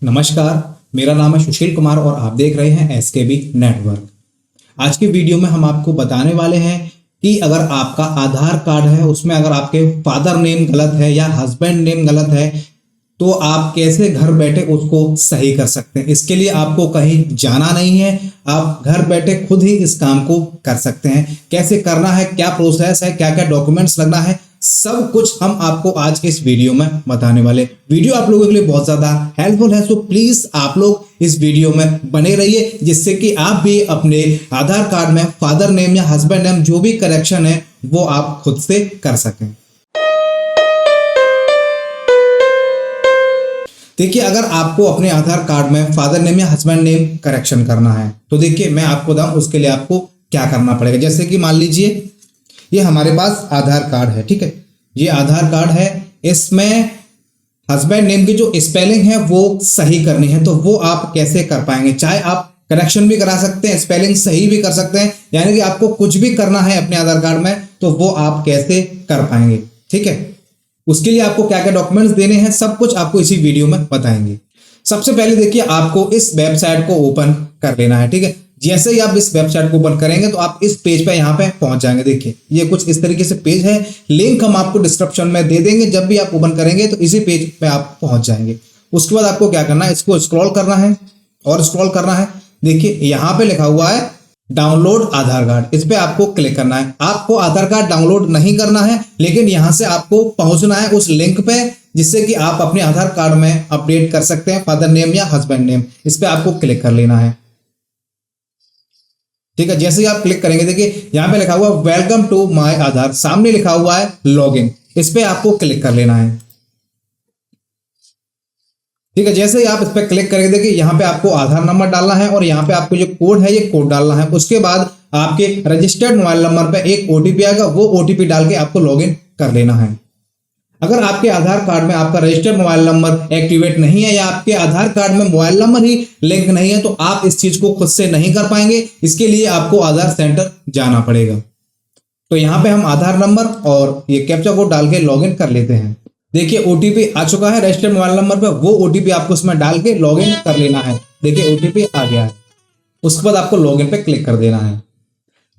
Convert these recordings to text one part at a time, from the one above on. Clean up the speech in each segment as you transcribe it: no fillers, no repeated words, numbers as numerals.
नमस्कार, मेरा नाम है सुशील कुमार और आप देख रहे हैं एसकेबी नेटवर्क। आज की वीडियो में हम आपको बताने वाले हैं कि अगर आपका आधार कार्ड है उसमें अगर आपके फादर नेम गलत है या हस्बैंड नेम गलत है तो आप कैसे घर बैठे उसको सही कर सकते हैं। इसके लिए आपको कहीं जाना नहीं है, आप घर बैठे खुद ही इस काम को कर सकते हैं। कैसे करना है, क्या प्रोसेस है, क्या क्या डॉक्यूमेंट्स लगना है, सब कुछ हम आपको आज के इस वीडियो में बताने वाले। वीडियो आप लोगों के लिए बहुत ज्यादा हेल्पफुल है, सो प्लीज आप लोग इस वीडियो में बने रहिए जिससे कि आप भी अपने आधार कार्ड में फादर नेम या हस्बैंड नेम जो भी करेक्शन है वो आप खुद से कर सकें। देखिए, अगर आपको अपने आधार कार्ड में फादर नेम या हस्बैंड नेम करेक्शन करना है तो देखिए मैं आपको बताऊं उसके लिए आपको क्या करना पड़ेगा। जैसे कि मान लीजिए ये हमारे पास आधार कार्ड है, ठीक है, ये आधार कार्ड है, इसमें हस्बैंड नेम की जो स्पेलिंग है वो सही करनी है। तो वो आप कैसे कर पाएंगे? चाहे आप करेक्शन भी करा सकते हैं, स्पेलिंग सही भी कर सकते हैं, यानी कि आपको कुछ भी करना है अपने आधार कार्ड में तो वो आप कैसे कर पाएंगे, ठीक है। उसके लिए आपको क्या क्या डॉक्यूमेंट्स देने हैं सब कुछ आपको इसी वीडियो में बताएंगे। सबसे पहले देखिए आपको इस वेबसाइट को ओपन कर लेना है, ठीक है। जैसे ही आप इस वेबसाइट को ओपन करेंगे तो आप इस पेज पे यहाँ पे पहुंच जाएंगे। देखिए ये कुछ इस तरीके से पेज है, लिंक हम आपको डिस्क्रिप्शन में दे देंगे। जब भी आप ओपन करेंगे तो इसी पेज पे आप पहुंच जाएंगे। उसके बाद आपको क्या करना है, इसको स्क्रॉल करना है और स्क्रॉल करना है। देखिए यहाँ पे लिखा हुआ है डाउनलोड आधार कार्ड, इस पे आपको क्लिक करना है। आपको आधार कार्ड डाउनलोड नहीं करना है, लेकिन यहां से आपको पहुंचना है उस लिंक पे जिससे कि आप अपने आधार कार्ड में अपडेट कर सकते हैं फादर नेम या हस्बैंड नेम। इस पे आपको क्लिक कर लेना है, ठीक है। जैसे ही आप क्लिक करेंगे देखिए यहाँ पे लिखा हुआ है वेलकम टू माय आधार, सामने लिखा हुआ है लॉगिन, इस पे आपको क्लिक कर लेना है, ठीक है। जैसे ही आप इस पर क्लिक करेंगे देखिए यहाँ पे आपको आधार नंबर डालना है और यहाँ पे आपको जो कोड है ये कोड डालना है। उसके बाद आपके रजिस्टर्ड मोबाइल नंबर पे एक ओटीपी आएगा, वो ओटीपी डाल के आपको लॉगिन कर लेना है। अगर आपके आधार कार्ड में आपका रजिस्टर्ड मोबाइल नंबर एक्टिवेट नहीं है या आपके आधार कार्ड में मोबाइल नंबर ही लिंक नहीं है तो आप इस चीज को खुद से नहीं कर पाएंगे। इसके लिए आपको आधार सेंटर जाना पड़ेगा। तो यहाँ पे हम आधार नंबर और ये कैप्चा कोड डाल के लॉगिन कर लेते हैं। देखिए ओटीपी आ चुका है रजिस्टर्ड मोबाइल नंबर पे, वो ओटीपी आपको इसमें डाल के लॉगिन कर लेना है। देखिए ओटीपी आ गया है। उसके बाद आपको लॉगिन पे क्लिक कर देना है।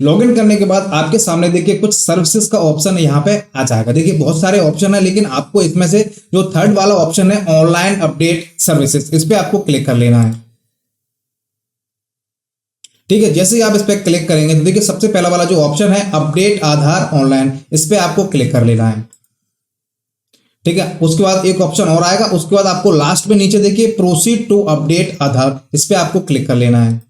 लॉगिन करने के बाद आपके सामने देखिए कुछ सर्विसेज का ऑप्शन यहाँ पे आ जाएगा। देखिए बहुत सारे ऑप्शन है, लेकिन आपको इसमें से जो थर्ड वाला ऑप्शन है ऑनलाइन अपडेट सर्विसेज, इस पे आपको क्लिक कर लेना है, ठीक है। जैसे ही आप इस पे क्लिक करेंगे तो देखिए सबसे पहला वाला जो ऑप्शन है अपडेट आधार ऑनलाइन, इस पे आपको क्लिक कर लेना है, ठीक है। उसके बाद एक ऑप्शन और आएगा, उसके बाद आपको लास्ट में नीचे देखिए प्रोसीड टू अपडेट आधार, इस पे आपको क्लिक कर लेना है।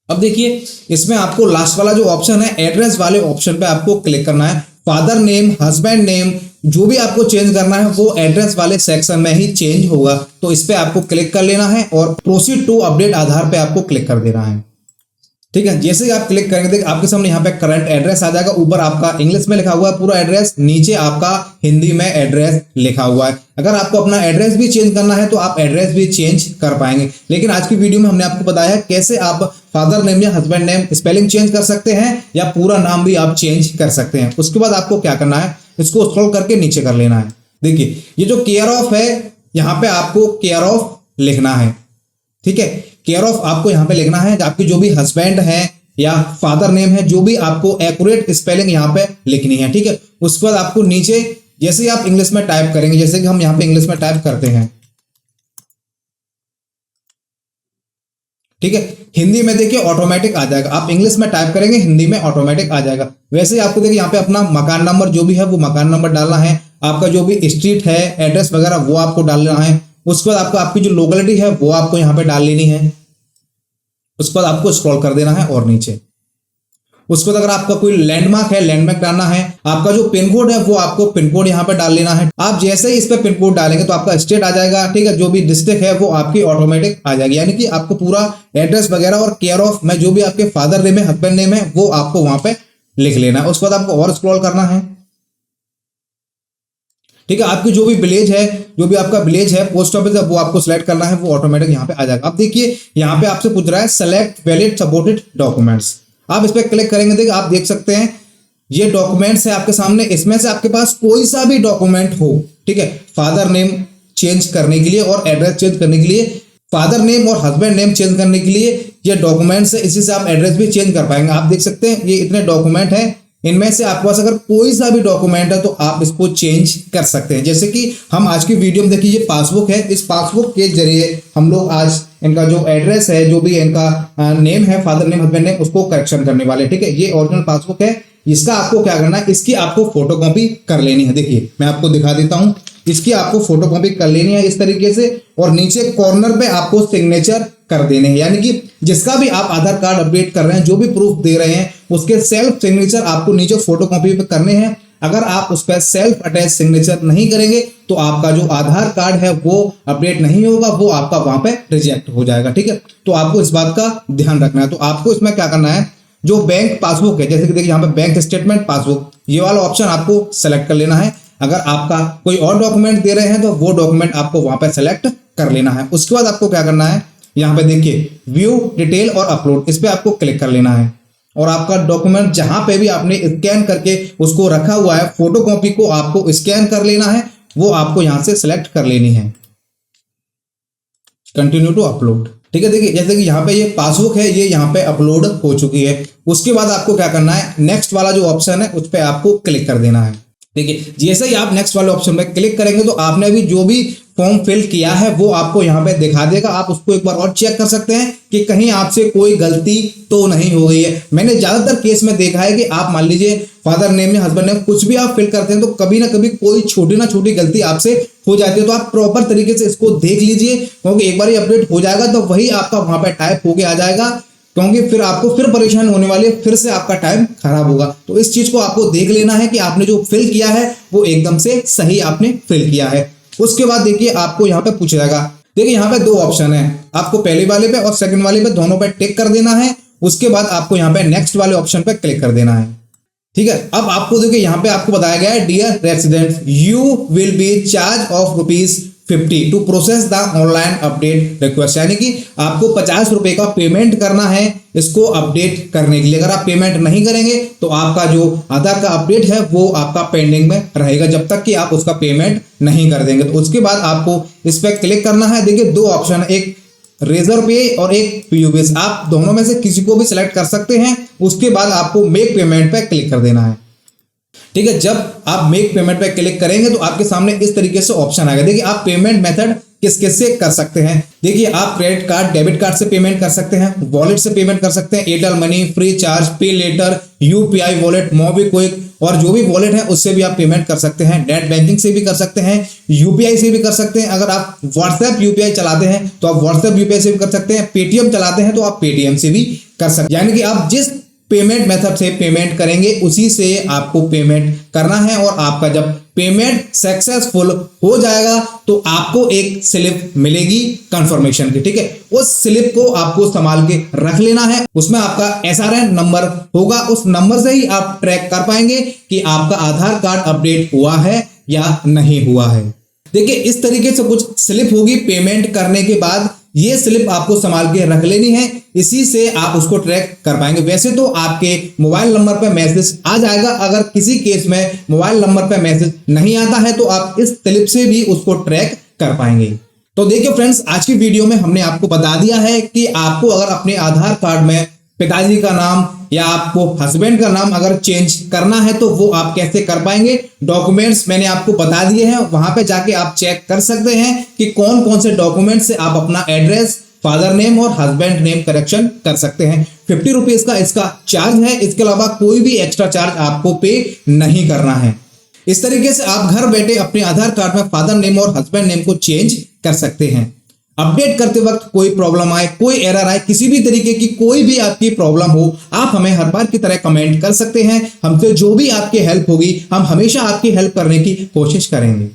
अब देखिए इसमें आपको लास्ट वाला जो ऑप्शन है एड्रेस वाले ऑप्शन पे आपको क्लिक करना है। फादर नेम, हस्बैंड नेम जो भी आपको चेंज करना है वो एड्रेस वाले सेक्शन में ही चेंज होगा, तो इस पे आपको क्लिक कर लेना है और प्रोसीड टू अपडेट आधार पे आपको क्लिक कर देना है, ठीक है। जैसे ही आप क्लिक करेंगे देखिए आपके सामने यहाँ पे करंट एड्रेस आ जाएगा। ऊपर आपका इंग्लिश में लिखा हुआ है पूरा एड्रेस, नीचे आपका हिंदी में एड्रेस लिखा हुआ है। अगर आपको अपना एड्रेस भी चेंज करना है तो आप एड्रेस भी चेंज कर पाएंगे। लेकिन आज की वीडियो में हमने आपको बताया है कैसे आप फादर नेम या हस्बैंड नेम स्पेलिंग चेंज कर सकते हैं या पूरा नाम भी आप चेंज कर सकते हैं। उसके बाद आपको क्या करना है, इसको स्क्रॉल करके नीचे कर लेना है। देखिए ये जो केयर ऑफ है यहाँ पे आपको केयर ऑफ लिखना है, ठीक है। केयर ऑफ आपको यहाँ पे लिखना है, आपके जो भी हस्बैंड है या फादर नेम है जो भी आपको एक्यूरेट स्पेलिंग यहाँ पे लिखनी है, ठीक है। उसके बाद आपको नीचे जैसे ही आप इंग्लिश में टाइप करेंगे, जैसे कि हम यहाँ पे इंग्लिश में टाइप करते हैं, ठीक है। हिंदी में देखिए ऑटोमेटिक आ जाएगा, आप इंग्लिश में टाइप करेंगे हिंदी में ऑटोमेटिक आ जाएगा। वैसे ही आपको देखिए यहाँ पे अपना मकान नंबर जो भी है वो मकान नंबर डालना है, आपका जो भी स्ट्रीट है एड्रेस वगैरह वो आपको डालना है। उसके बाद आपको आपकी जो लोकेलिटी है वो आपको यहाँ पे डाल लेनी है। उसके बाद आपको स्क्रॉल कर देना है और नीचे उसके बाद अगर आपका कोई लैंडमार्क है लैंडमार्क डालना है। आपका जो पिन कोड है वो आपको पिन कोड यहाँ पे डाल लेना है। आप जैसे ही इस पे पिन कोड डालेंगे तो आपका स्टेट आ जाएगा, ठीक है। जो भी डिस्ट्रिक्ट है वो आपकी ऑटोमेटिक आ जाएगी, यानी कि आपको पूरा एड्रेस वगैरह और केयर ऑफ में जो भी आपके फादर नेम है हस्बैंड नेम है वो आपको वहां पे लिख लेना है। उसके बाद आपको और स्क्रॉल करना है, ठीक है। आपकी जो भी विलेज है, जो भी आपका विलेज है पोस्ट ऑफिस है वो आपको सिलेक्ट करना है, वो ऑटोमेटिक यहाँ पे आ जाएगा। अब देखिए यहाँ पे आपसे पूछ रहा है सेलेक्ट वैलिड सपोर्टेड डॉक्यूमेंट्स, आप इस पे क्लिक करेंगे देखिए आप देख सकते हैं ये डॉक्यूमेंट्स है आपके सामने। इसमें से आपके पास कोई सा भी डॉक्यूमेंट हो, ठीक है, फादर नेम चेंज करने के लिए और एड्रेस चेंज करने के लिए, फादर नेम और हस्बैंड नेम चेंज करने के लिए ये डॉक्यूमेंट्स है, इसी से आप एड्रेस भी चेंज कर पाएंगे। आप देख सकते हैं ये इतने डॉक्यूमेंट हैं, इनमें से आपके पास अगर कोई सा भी डॉक्यूमेंट है तो आप इसको चेंज कर सकते हैं। जैसे कि हम आज की वीडियो में देखिए ये पासबुक है, इस पासबुक के जरिए हम लोग आज इनका जो एड्रेस है, जो भी इनका नेम है, फादर नेम हस्बैंड नेम, उसको करेक्शन करने वाले। ठीक है, ये ओरिजिनल पासबुक है, इसका आपको क्या करना है, इसकी आपको फोटोकॉपी कर लेनी है। देखिए मैं आपको दिखा देता हूं, इसकी आपको फोटोकॉपी कर लेनी है इस तरीके से, और नीचे कॉर्नर पे आपको सिग्नेचर कर देने हैं। यानी कि जिसका भी आप आधार कार्ड अपडेट कर रहे हैं, जो भी प्रूफ दे रहे हैं, उसके सेल्फ सिग्नेचर आपको नीचे फोटोकॉपी पे करने हैं। अगर आप उस पर सेल्फ अटैच सिग्नेचर नहीं करेंगे तो आपका जो आधार कार्ड है वो अपडेट नहीं होगा, वो आपका वहां पे रिजेक्ट हो जाएगा। ठीक है, तो आपको इस बात का ध्यान रखना है। तो आपको इसमें क्या करना है, जो बैंक पासबुक है, जैसे कि देखिए यहाँ पे बैंक स्टेटमेंट पासबुक, ये वाला ऑप्शन आपको सेलेक्ट कर लेना है। अगर आपका कोई और डॉक्यूमेंट दे रहे हैं तो वो डॉक्यूमेंट आपको वहां पे सेलेक्ट कर लेना है। उसके बाद आपको क्या करना है, यहाँ पे देखिए व्यू डिटेल और अपलोड, इस पे आपको क्लिक कर लेना है, और आपका डॉक्यूमेंट जहां पे भी आपने स्कैन करके उसको रखा हुआ है, फोटोकॉपी को आपको स्कैन कर लेना है, वो आपको यहां से सिलेक्ट कर लेनी है। Continue to upload. ठीक है, देखिए जैसे कि यहाँ पे ये पासबुक है, ये यहाँ पे अपलोड हो चुकी है। उसके बाद आपको क्या करना है, नेक्स्ट वाला जो ऑप्शन है उस पर आपको क्लिक कर देना है। देखिए जैसे ही आप नेक्स्ट वाले ऑप्शन पे क्लिक करेंगे तो आपने अभी जो भी फॉर्म फिल किया है वो आपको यहाँ पे दिखा देगा। आप उसको एक बार और चेक कर सकते हैं कि कहीं आपसे कोई गलती तो नहीं हो गई है। मैंने ज्यादातर केस में देखा है कि आप मान लीजिए फादर नेम या हस्बैंड नेम कुछ भी आप फिल करते हैं तो कभी ना कभी कोई छोटी ना छोटी गलती आपसे हो जाती है। तो आप प्रॉपर तरीके से इसको देख लीजिए, क्योंकि एक बार ये अपडेट हो जाएगा तो वही आपका वहां पे टाइप होके आ जाएगा, क्योंकि फिर आपको फिर परेशान होने वाली है, फिर से आपका टाइम खराब होगा। तो इस चीज को आपको देख लेना है कि आपने जो फिल किया है वो एकदम से सही आपने फिल किया है। उसके बाद देखिए आपको यहाँ पे पूछ जाएगा, देखिए यहाँ पे दो ऑप्शन है, आपको पहले वाले पे और सेकंड वाले पे दोनों पे टिक कर देना है। उसके बाद आपको यहाँ पे नेक्स्ट वाले ऑप्शन पे क्लिक कर देना है। ठीक है, अब आपको देखिए यहाँ पे आपको बताया गया है, dear resident you will be charge of ₹50 to process the online update request. यानी कि आपको 50 रुपए का पेमेंट करना है इसको अपडेट करने के लिए। अगर आप पेमेंट नहीं करेंगे तो आपका जो आधार का अपडेट है वो आपका पेंडिंग में रहेगा जब तक कि आप उसका पेमेंट नहीं कर देंगे। तो उसके बाद आपको इस पर क्लिक करना है। देखिए दो ऑप्शन है, एक रेजर पे और एक PUBIS, आप दोनों में से किसी को भी सिलेक्ट कर सकते हैं। उसके बाद आपको मेक पेमेंट पे क्लिक कर देना है। ठीक है, जब आप मेक पेमेंट पे क्लिक करेंगे तो आपके सामने इस तरीके से ऑप्शन आएगा। देखिए आप पेमेंट मेथड किस किस से कर सकते हैं। देखिए आप क्रेडिट कार्ड डेबिट कार्ड से पेमेंट कर सकते हैं, वॉलेट से पेमेंट कर सकते हैं, एयरटेल मनी, फ्री चार्ज, पे लेटर, UPI वॉलेट, मोबीक्विक और जो भी वॉलेट है उससे भी आप पेमेंट कर सकते हैं। नेट बैंकिंग से भी कर सकते हैं, UPI से भी कर सकते हैं। अगर आप व्हाट्सएप UPI चलाते हैं तो आप व्हाट्सएप UPI से भी कर सकते हैं। पेटीएम चलाते हैं तो आप पेटीएम से भी कर सकते हैं। यानी कि आप जिस पेमेंट मेथड से पेमेंट करेंगे उसी से आपको पेमेंट करना है। और आपका जब पेमेंट सक्सेसफुल हो जाएगा तो आपको एक स्लिप मिलेगी कंफर्मेशन की। ठीक है, उस स्लिप को आपको संभाल के रख लेना है। उसमें आपका SRN नंबर होगा, उस नंबर से ही आप ट्रैक कर पाएंगे कि आपका आधार कार्ड अपडेट हुआ है या नहीं हुआ है। देखिए इस तरीके से कुछ स्लिप होगी पेमेंट करने के बाद, ये स्लिप आपको संभाल के रख लेनी है, इसी से आप उसको ट्रैक कर पाएंगे। वैसे तो आपके मोबाइल नंबर पे मैसेज आ जाएगा, अगर किसी केस में मोबाइल नंबर पे मैसेज नहीं आता है तो आप इस स्लिप से भी उसको ट्रैक कर पाएंगे। तो देखिए फ्रेंड्स, आज की वीडियो में हमने आपको बता दिया है कि आपको अगर अपने आधार कार्ड में पिताजी का नाम या आपको हस्बैंड का नाम अगर चेंज करना है तो वो आप कैसे कर पाएंगे। डॉक्यूमेंट्स मैंने आपको बता दिए हैं, वहां पे जाके आप चेक कर सकते हैं कि कौन कौन से डॉक्यूमेंट से आप अपना एड्रेस, फादर नेम और हस्बैंड नेम करेक्शन कर सकते हैं। 50 रुपीज का इसका चार्ज है, इसके अलावा कोई भी एक्स्ट्रा चार्ज आपको पे नहीं करना है। इस तरीके से आप घर बैठे अपने आधार कार्ड में फादर नेम और हस्बैंड नेम को चेंज कर सकते हैं। अपडेट करते वक्त कोई प्रॉब्लम आए, कोई एरर आए, किसी भी तरीके की कोई भी आपकी प्रॉब्लम हो, आप हमें हर बार की तरह कमेंट कर सकते हैं। हमसे जो भी आपकी हेल्प होगी हम हमेशा आपकी हेल्प करने की कोशिश करेंगे।